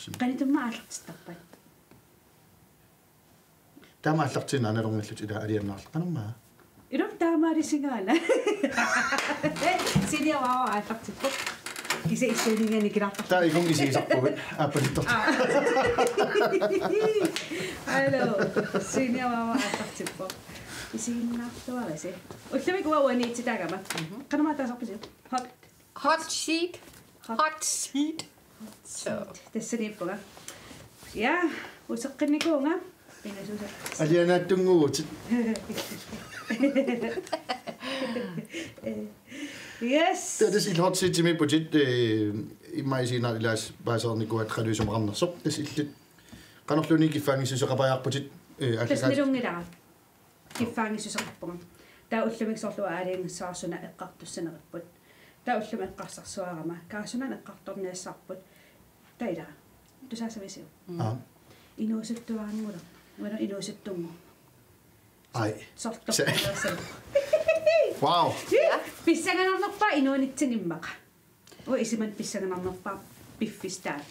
алларсим qanituma allartistarpat tama allartina analorngallut ila aliannaarl qanamma ilo taamaarisingaana siniawaa allartippo kise isseningani kilartar ta ikon kisiisarpuvit aapalittort hallo siniawaa allartippo isiinnaartuarisi ullamik uawaniititagama qanama taasarpisi hot seat so tassaniippuga ja useqqinikuunga inasusa alianaattunguutit yes das il hot seat mi budget immaisina ilas baasarnikuat qaluisum qarnersoq tas illit qanerluni kiffaangisuseqapajaarputit таснилунгилара киффаангиссусерпунга таа уллумиксорлуа аалиангссаарсуна эққартуссанериппут таа уллума эққарсарсуарама каасуна эққарторниассарпут таила тусаасависиу инуусуттуаангула вана инуусуттунгу ай сорторпалаасаа вау писсаганарнерпа инуунитсиниммаqa о исиман писсаганарнерпа пиффистаа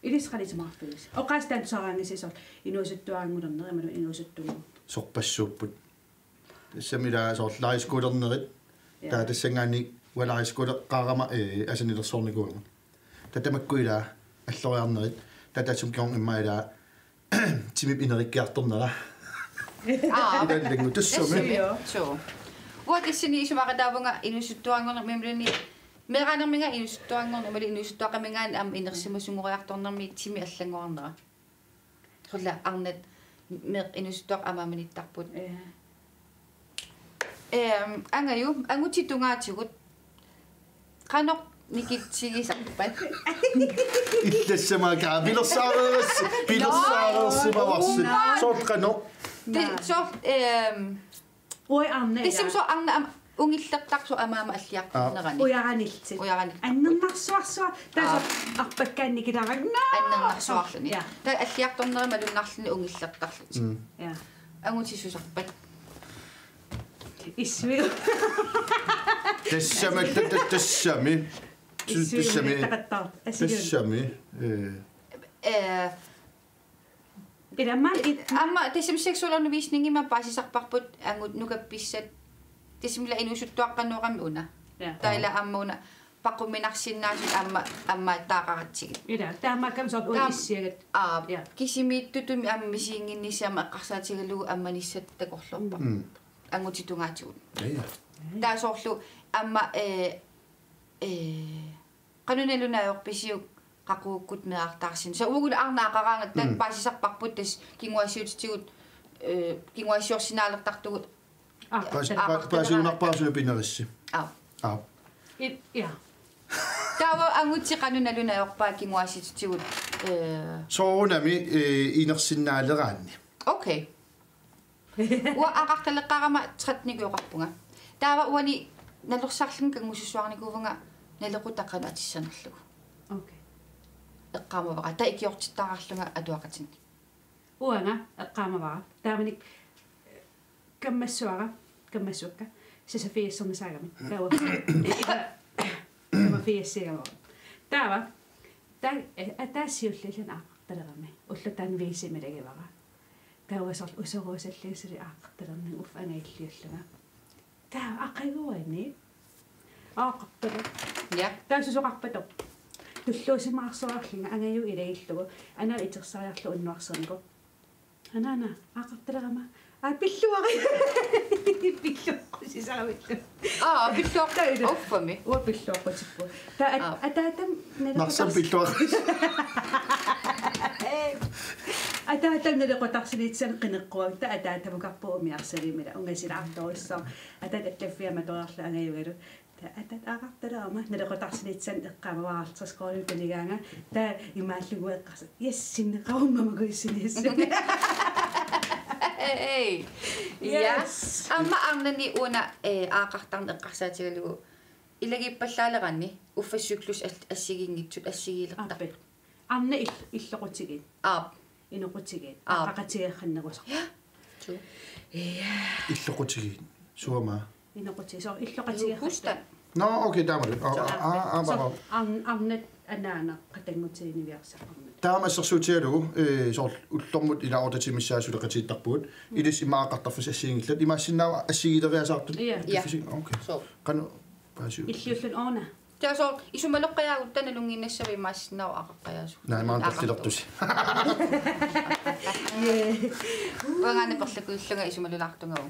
илисқалисмаарфилис оқаастаан сараангисисор инуусуттуаангулернери аману инуусуттугу сорпассууппут тассамила соорлаискуулернерит таа тассангаани валаискууле қаарама асанилерсоорникуунга татамаккуила аллориарнерит татасум кион иммаила тимип инериккиарторнера идаллингу тассами so what is ni isumakadawnga inusuttuangorner mimluni meeranerminga inusuttuangorner mali inusuttuaqamingaan am inersimusungoriartornermi timi allangornera hulla arnat mer inusuttuaq amamanittarput angayu angutitungaatigut qanoq nikitsigисарпат иллассамаака билерсаареерсимаварси соорқано so ой арне тисим so арна унгиллертарсу амаама аллиартнерани уяранилти аннернарсуарсуа таа арпаккаанникиларагна аннернарсуарлуни таа аллиарторнери малуннарлуни унгиллертарлути я ангутиссусарпат исви тассами amma тисим сексуалунервиснингима паасисарпарпут ангут нукапписсат тисимла инусуттуаққануарами уна таила аммуна паққуминарсиннаасут амма таақаратсигит ила таамаккам сорт уиссиагат кисимииттутуми аммисиингиннисиама эққарсаатигалугу амманиссат такорлорпа ангутитунгаатигут таасоорлу амма канунелунаайорписиук qaqquukkut meartaarsin so ugul arnaaqaraangat tat paasisarparput tas kinguassiutitigut kinguassiorsinaalertartugut paasiunarpaasuna pinerissi ja tawa angutti qanunalunaajorpaa kinguassititigut soorunami inersinnaaleraanni okay wa aqartaleqqarama tratnikuoqarpunga tawa uani nalorsarlun kangusussuarnikuuvanga nalequtaqanu atissanerlugu okay эққаамавара та икиортиттаарарлунга атуақатинни уанга эққаамавара тааманик каммассуакка сасафиассернасаагами таава камафиассигава таава атаасиуллилан аақарталерами уллатаан висималагивара таавасор усоруусаллиусали аақарталерни уф ангаиллиуллунга таа ақигуани аақартала я таасусоқарпатоқ туллуусимаарсуарлинга ангаю илагиллугу ана итерсариарлу уннуарсернику анана аақарталерама пиллуари пиллуққусисаравиллу пиллуақта оффами уа пиллуаққутиппу та атаатам нарсам пиллуари атаатам налеқутарсилитсан қинеққуаг та атаатамукарпуумиарсалимила унгасилаарторуссаа атааталлаффиама ториарла ангаюгалу атат аақарталерама налеқутарсилитсан эққамаваартэрскоолу талигаанга та имааллугуэққарса яссиннеқаруммамагуиссинисса эй я амма арнани уна аақартарн эққарсаатигалугу илагиппаллаалеранни уффассуклус ассигингитсут ассигиилертар арна иллоқутигит иноқутигит ақақатигеерханнерусар ту иллоқутигит суама иноқутигисоо иллоқатигеерхуста no okay дамар арнат анаана qatangutiiniviarsaqarmat таамассерсуутиалугу соор уллормут илаортатимиссаасулеқатииттарпугут илис имаақартарфус ассиингиллат имаассиннаава ассигилериасаартут окей кану паасу иллиуллун оона таасоо исумалоққиаагут таналунгиннассави имаассиннаава ақаққиаасу наимаантарлилортуси вагаане перлакуиллага исумалулаартунгаву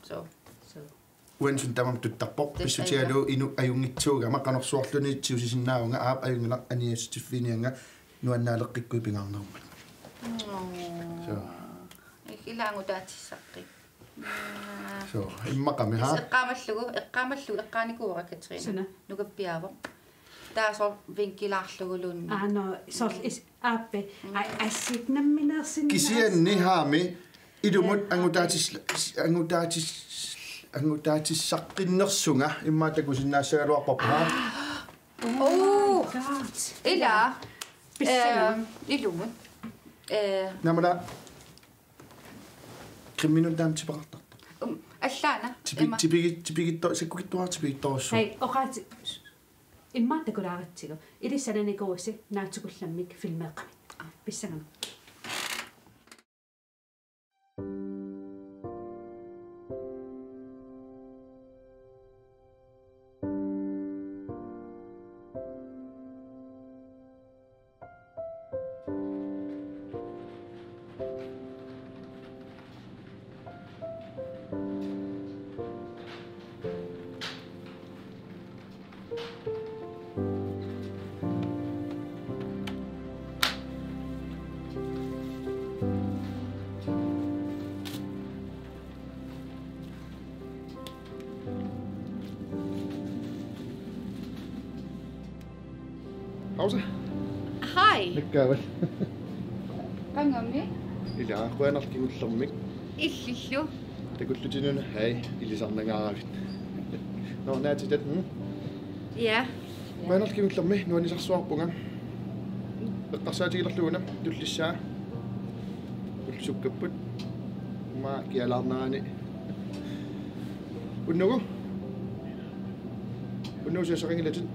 so уэнсун тамам туттарпоқ писсутиалуу ину аюнгитсуугама канорсуарлуни тиусисиннаавнга аап аюнгила аниасситиффинианга нуаннаалеққиккуи пингарнеруммат so илаангу таатиссаққи so иммақами ха эққаамаллугу Катрина нукаппиаво таасоо винкилаарлугулуунни no сор is aappe ассигнамминерсин кисианни хаами илумут ангутаатиссаққиннерсунга иммаатакусиннаассагалуарпарпаа ила илумут намала криминутаам типақартар аллаана типигитто саккукиттуартипигитторуссу хей оqaati иммаатакулааратсигу илиссананикууси наатукулламмик филмеэққами писсагана Hausa. Hi. Nikkaawal. Kangami. Ila quanarkingullermik. Illillu. Takullutinuna hai ilisarnangaaravit. No naatitat. Ja. Quanarkingullermi nuanisarsuarpunga. Eqqarsaatigillerluuna tullissaa. Ulsukkapput. Ma kialaarnaani. Unnugu. Unnugu suasaqangilatut.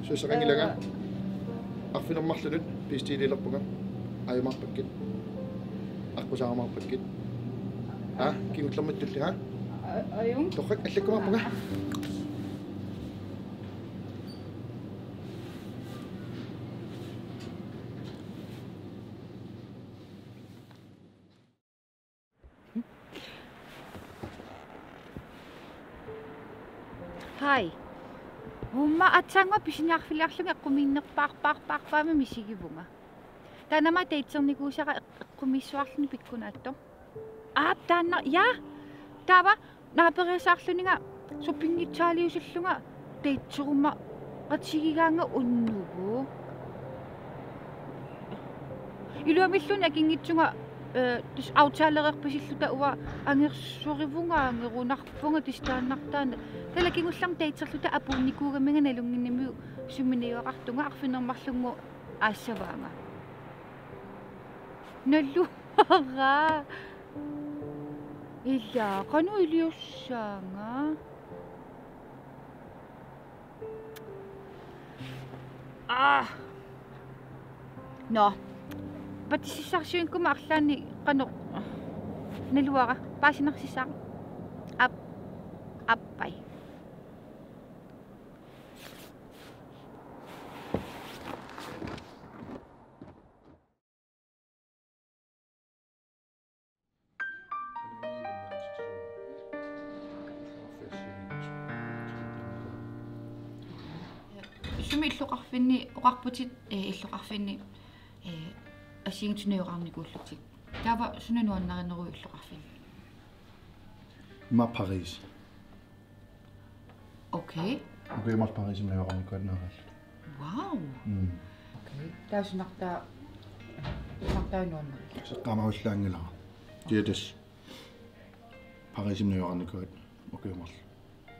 Suasaqangilaga. Arfinermarlunut pistiililerpunga ajumarpakkit аққусаармарпаккит кигуллерматтулли Ajung. тоққак аллаккумарпунга Hi. Humma atsango pisiñarfiliarlunga quminnerpaarpaarpaarpaama misigivunga. Tanama teitsernikusara eqqumissuarluni pikkunaatto. Aap taanna ja. Tava naaperisaarluninga supingitsaaliusullunga teitseruma qatsigigaanga unnugu. Iluamillun akingitsunga tis autsaalereerpisilluta uwa angersurivunga angerunarpunga tistaannartaana talakingullam teitserluta apuunnikuugamminga nalunginnimiu suminiuaqartunga arfinermarlungu aassavaanga nallu ara illa qanu iliussaanga no Patisisarsuinkuma arlaani qano naluara paasinersissaaq appai Sumi illuqarfinni oqarputit illuqarfinni асиингтунеораарникууллутик таава сунануаннаринеру иллоқарфин ма Парис окей мар Парис меораарникуаннерал вау окей таасунартаа сеққамауллаангилара диатас Парис меораарникуат океймар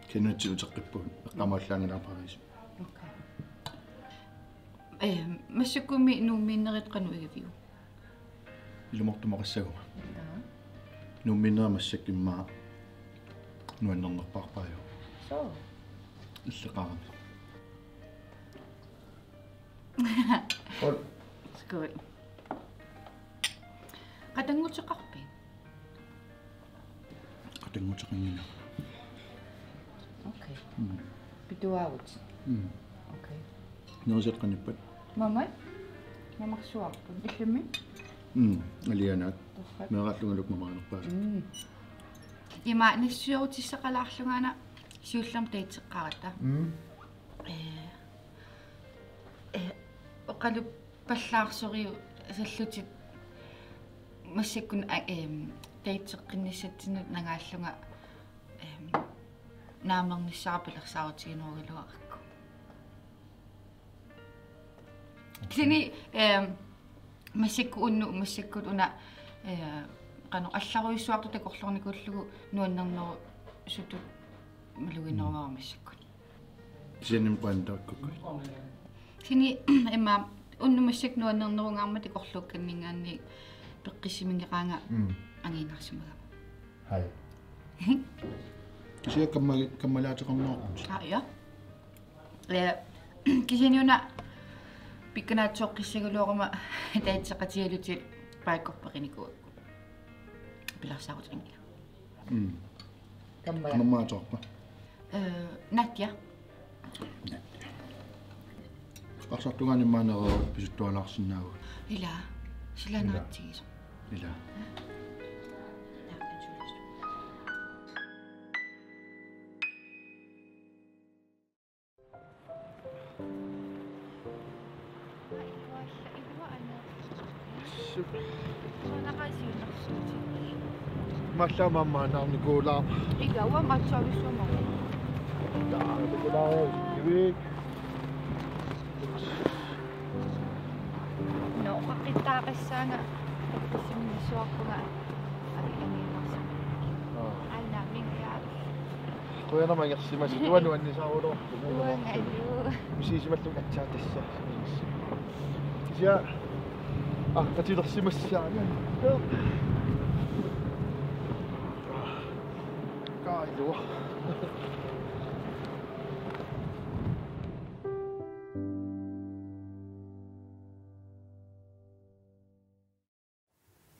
кенутсиутеққиппу эққамауллаангилара Парис массаккуми нууммииннерит кану игавиу илумортумақассагума нууммииннера массаккиммаа нуаннернерпаарпаажу со иллеқарами Skål. Qatangutiqarpi. Qatangutiqingina. Okay. Pituaavut. Okay. Nerisetqanippat. Mamma. Mamaqsuarpu. Illumi. Alianaat. Meerallungaluk mamaanerpaas. Ima nissuutissaqalaarlungaana siullam taitseqqarata. Oqalu pallaarsoриу саллутит массаккун таитсеққинниссатсинут нагааллунга наамерниссаарпилерсаарутигинуугалуаракку кини массакку массаккут уна qanu алларуйссуарту такорлорникууллугу нуаннернеру сутут малугиннерваармассаккут синим пантааккукку сини эмма уннумассак нуаннернерунгаарма такорлуукканнингаанни пеққиссимингераанга ангиинарсимага хай кисия каммалаатеқарнерпут я кисиниуна пикканаатсоққиссагулуорума таатсеқатигалутит пааккорпеқиникуакку пиларсаарутингила каммалааторпа натя арсартуганиммаанероо писуттуалаарсинаагу ила силанаатсигис ила малламаммаанаарникуулаама игава матсависсума таарникулаа ивик no qaqqittaaqissaanga takkissimnissuarpunga aqilangiimarsa aannaammingiaaru qoyanamangерсимас туануаннисаарулоо уангалу мисисималлук атсаатасса кися қатилерсимассаана каилуа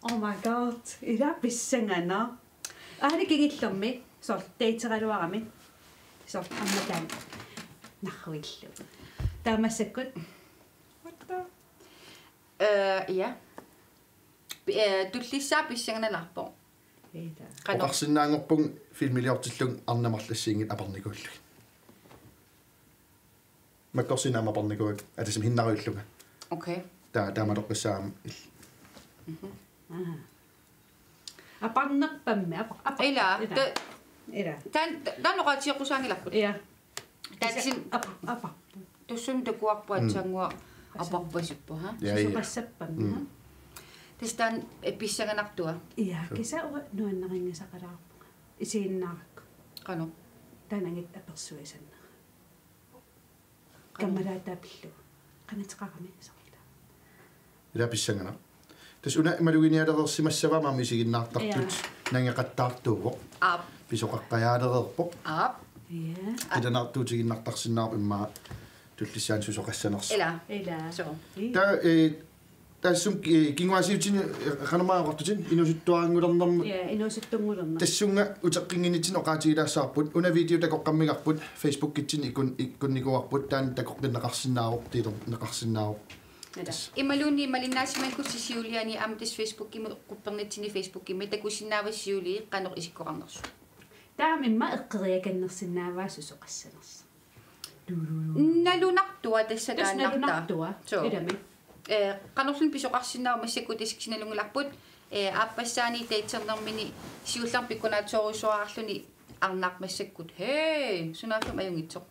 Oh my god. Ida pissangana. Ahli kigillermi sort teiteraluarami. Sort ammataan. Nahwillu. Taamassakut. What the? Ja. Tullissаа pissanganalарпо. Ida. оқарсинаангорпун филмилиортиллун арнамарлассиингит апарникууллуг маккорсинаама апарникуак атасим хиннаруиллуга Okay. таамалоққиссаам Aparnerpammi. Ila. Ida. Tan noqatiiqqusaangilарпут. Ja. Taatsin Apa. tussum takuarpuatsaangua апарпасуппу ха. Supassapammi. Тестан писсаганартуа. Ja, kisa ora nuannaringisaqalaarpunga. Isiinnaarakku. Qanu. Tanangit apersuisanna. Kamalaataapillu. Qanatiqarami saqila. ила писсангана тас уна ималугиниалерерсимассавама мисигиннаартартут нангеқаттаартууво Ап. писоқаққаяалерерпо Ja. иланартуутигиннартарсинаарп имма туллиссаан сусоқассанерс Ila. Ila. So. та тассум кингуасиутини қанамаагортутин инусуттуаангулернэрму Ja, inuusuttungulerna. тассунга утеққингинитсин оқаатигилаассаарпут уна видео такоққаммигарпут Facebook китсин икунникуарпут таан такоққиннеқарсинааруп тилер неқарсинааруп Ималуни малиннаасиманкуссисиулиани амтис Facebook кими қуппернитсини Facebook кими такусиннаавассиули қанеқ исиккоқарнерсу. Таамимма эққериаканнерсинааваа сусоқассанерс. Налунартуа тассалааннарта. Налунартуа. Идами. Qanurlun pisoqarsinnaru massakku tiskinaluнгуларпут ааппассаани таитсернэрмини сиуллар пиккунаатсоорусуарарлуни арнақ массаккут хей сунаарлум аюнгитсоқ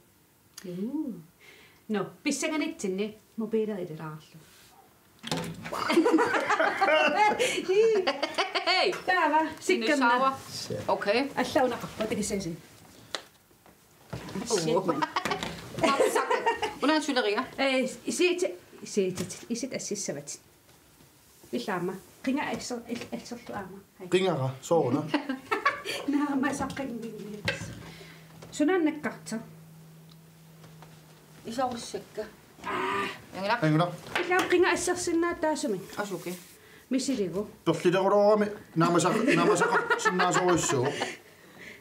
No, pissanganitsinni mobiilerileraarlu. Hei Taava sikkanna. Okay Allaunaqarpa takissaasi. Unan suleriga Isit assissavat. Illaama. Qinga akserlu aama. qingara sooruna Naama saqqingilis. Sunannakkarta. isaussakka Angela. Illa qinga assarsinnaa taasumi. Asuki. Misiligu. Torlideruloorami naamasa sinnaasoorissuo.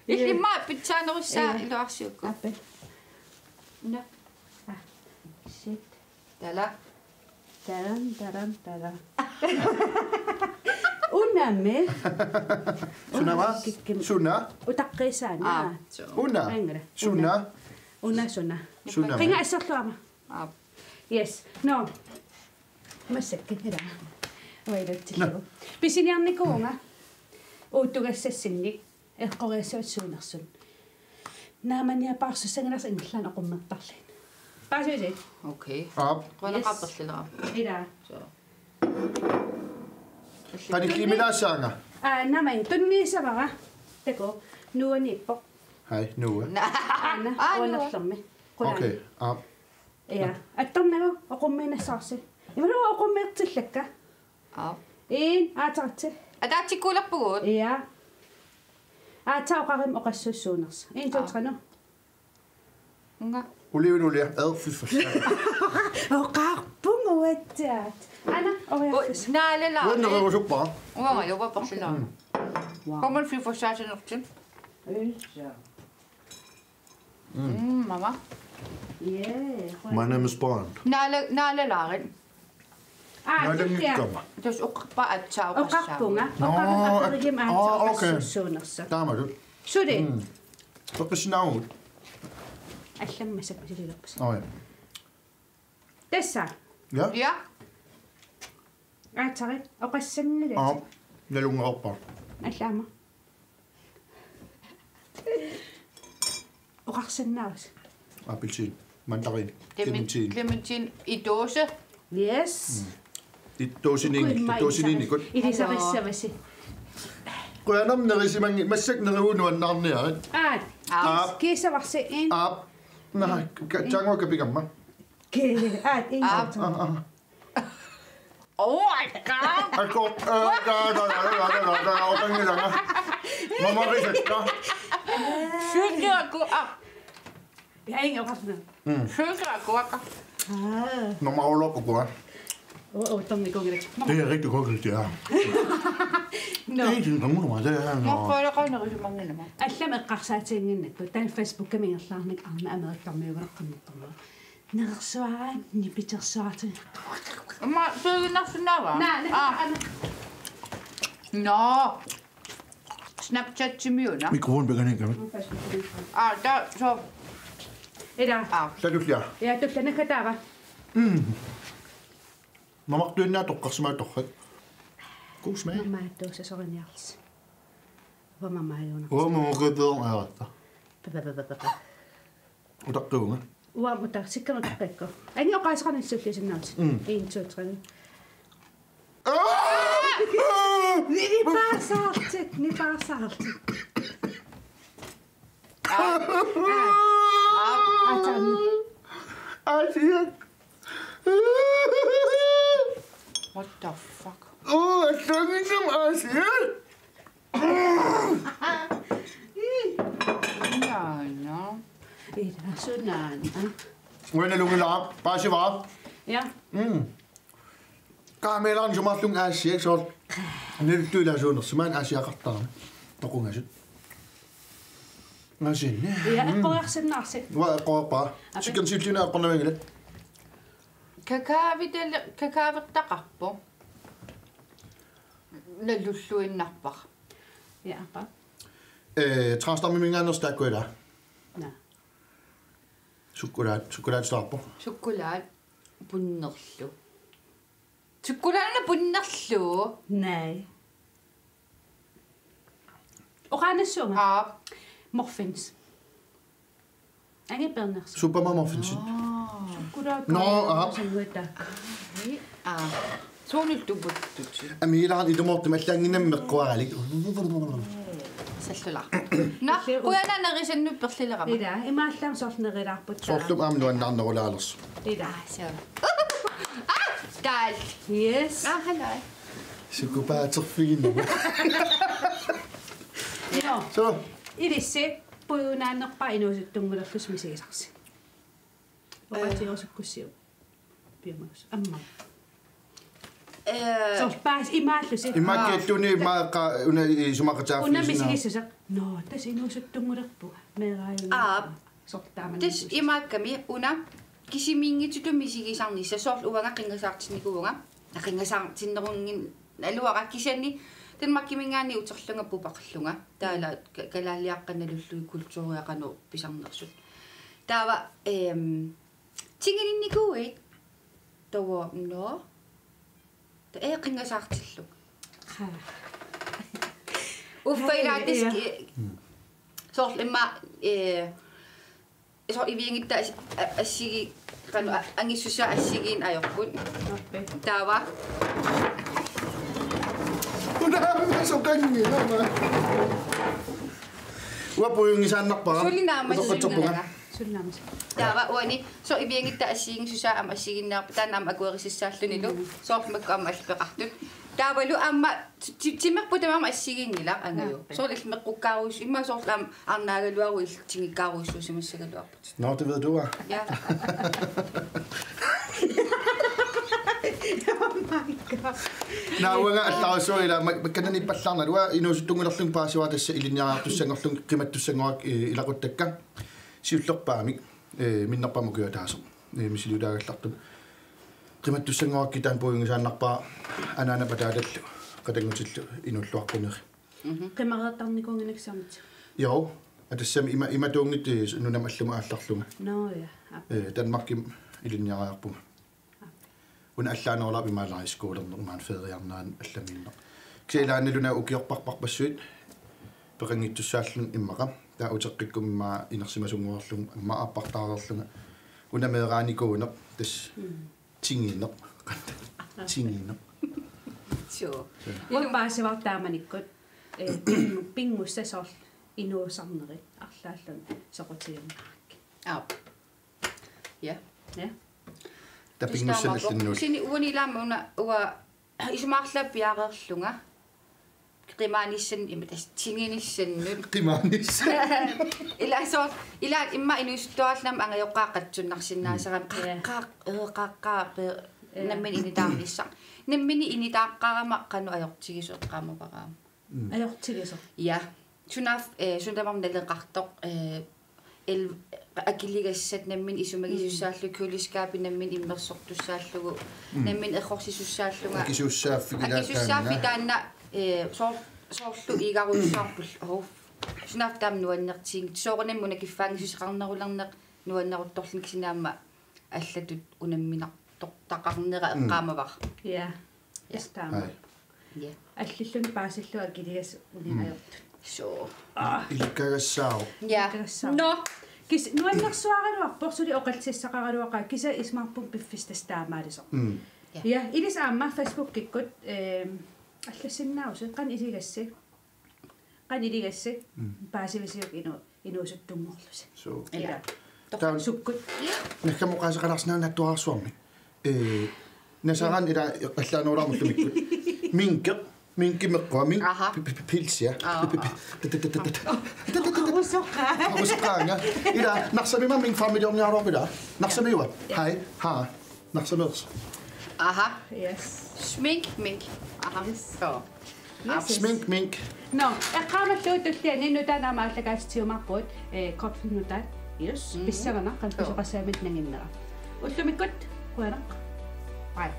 Illimma pitsaanerussaa iluarsiukku. Appel. Na. Shit. Tala. Taran. Unamme. Sunama? Sunna? Utaqqisana. Unna? Sunna? Sunna. Sunna. Qinga assarluama. Ah. Yes. No. Massakin hira. Oidattilu. Pisiniarnikuunga. Uuttugassassinnik. Eqqoriassuatsuunersun. Naamania paarsussangalas ingillaan aqummertarlin. Paasuisi. Okay. Qana qaperlilera. Ida. So. Qanikkiminaassaanga. Namai tunniisavara. Tako nuanippo. Hai, nuua. Anna onerlermi. Okay. Ja. Attornagu aqummiinassaarsi. Imanu aqummiirtillakka. Aataratsi. Ataatsikkuulerpugut. Ja. Aatauqarim oqassuussuuners. 1 2 3 nu. Nga. Olivenulia ad for. Oqarpunguattaat. Anna oriartis. Naalala. Wunderøver super. Uanga jopa parlilera. Kommer fy forsaasenertin. Mama. Yeah. My name is Bond. Naalalarin. Naalangikkamma. Tos uqpa atsaaqassa. Oqarpunga. No, Oqarpunga okay. aataaqassuussuunersa. Taamadu. Sudi. Toqisnaut. Allammasap sililerpas. Oi. Tessa. Ja? Ja. Aatari oqassannilat. Nalungerpa. Allama. Oqarsannaas. Appelsin. Mandarin. Clementin. Clementin i dåse. Yes. Dåsinini. Godt. Ilisarissavasi. Qanam nerisimangi massak neruunuannarnia. Kiisavarsiin. Nah, jango kapigamma. Oh my god. Akko. Otangilanga. Mama risekka. Syngeraku. Ja, ingen oqarna. Syngeraku. Når man holder op og går. Tommy kongerik. Det er rigtig godt, det er. No. Det er ikke nogen nummer, det er. Maqquulaqanerisumanginama. Allam eqqarsaatiinginnakku tan Facebook-kamigerlaarnik arna amerikkarmiugeqqannartorma. Nersuaan nipitersuaati. Amma suuginarsunaava. Anna. No. Snapchat-timiuna. Mikrofonen begynder ikke, kan Der så. Ida. Så er det flere. Ja, tullanakkataava. Man må ikke dukker doch. God smag. Mamma tuossa sorinials. Hvor mamma Jonas. Hvor må man gå bedre og der går. Hvor må der sikkert nok række. Ingen oqaisqanin sullisinnaut. 1 2 3. Ni bare salt. Asian. What the fuck? Jeg synger som Asian. No. Ida sunan. When I look at bare se var. Ja. Kameran som at lung Asian så. Nel du der sådan, så man Asian qatta. Taqunga sit. Asian. Ja, eqqoriarsinnaarsi. Hvad går bare. Så kan sige lige når det. Kakaavittaqarpu. Nallulluinnarpaq. Ja, bare. Transtar med mine andre stærk gør der. Nej. Chokolade stopper. Sukulaat punnerlu. Sukulaanna punnerlu. Nej. Oqaanassuunga. Muffins. Angi berners. Supermama findes. Suuniltuputtuti. Amilaan itumortum allangina meqquaralik. Sallula. Na, kuana narisannuperlilerama. Ida, imaallam sornerilaarput. Sorlum amnuannarnerulaalers. Ida. Dal. Yes. Hallai. Psykopaterfin. No. Så. Idisse puunaannerpa inuusuttungulerlus misigisarsi. Oqatiorusukkussiu. piamas amma so pas imaallusi imaakkituuni maaqa una sumaqataaffi una misigissasa no tas inuusuttungulerpu meeraayuna sortaaman tis imaakkami una kisimiingitutum misigisarnissa soorl uanga qingasaartinikuunga aqingasaartinnerungin aluara kisani den makkimingaani uterlungappu paqllunga taala kalaaliaqqanalullu kultuuriaqanu pisarnersut taava tingininnikui tawa no ta qingasaartillu uffailatis soorl imma so iviingitta assigi qanu angissusa assigiin ajorput taava so kanni nama wapuyungisaannarpara sulinaamassa taava uani so iviingitta assigiin susa am assiginnaarpa taanaam akuerisissaallunilu soormakku amma alpeqartut taavalu amma timmerpu tamama assigiinnila angayo soorl ilmeqqukkaarus imma soorl am arnaagaluaru iltingikkaaruissuusimassagaluarput no det ved du ja na wanga allaaso ila kanani pallarna lua inuusuttungulerlung paasiwa tassa ilinniaraartussangerlung qimattussangorak ilaquttakka siullerpaamik minnerpamu kuataaso misiliutaagallartum qimattussangorak kitaan puuyungisaannarpaa anaana pataatallu qatangutillu inulluarpuneri qimareertarnikuunginaksaamit jo atassami ima tuungit nunam alluma aallarlunga no ja Danmarkim ilinniaraarpunga una allaanerla bimaalari skoolernermaan feriarnaan allamiinner kilaaniluna ukiorparparpassuit peqangittussaallun immaqa taa uteqqikkumma inersimasunguarlung amma appartaarerlunga una meeraanikuuner tas tingiinner tingiinner so upaasivartaamanikkut pingussasor inuusarneri arlaallun soqutiunnaak ja tapingussallunnu sini uanilaama una ua isumaarlappiaareerlunga qimaanissan imatas tinginissannut qimaanis ila imma inuistuarlam angajoqqaaqatsunnarsinnaasaram qaqqaaq nammin initaarnissa nammini initaaqqarama qanu ajortigisoqqaamaparaam ajortigiso ja sunaf suntamam naleqartoq akiligassat nammin isumagisusaallu kuliskaapi nammin immersortussaallugu nammin eqorsisussaalluga akisussaafi taanna soorlu igaruissaarpul sunaf taam nuannertiing soornammuna kiffaangisuseqarnerularneq nuanneruttorlun kisinaamma аллатут унамминартортақарнера эққаамавар я ястаама я аллиллун паасиллуа килигас униаёртут so илкагассао ja no кис нуаннерсуагалуарпор сули оқалтиссақаралуақа киса исмарпун пиффистастаамаалисо я илис аама фейсбук киккут аллассиннааусе қан илигасси паасивисиук инуусуттунгорлуси so ила таан суккут наккамоқаасеқаларсинаана туарсуарми насаран ила аллаанураамуллумиккут минкимеққуа мин пилсия усоқаanga ила нарсамима мин фамилиорниаруарпила нарсамиуа хай ха нарсамерс aha yes smink aha so сминк no эққаамаллуутуллиани нутанаамааллагаастиумарпут корфинутаат иус писсагана канписоқассаамит нагиннера уллумиккут хуанақ бай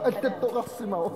التتو غسمه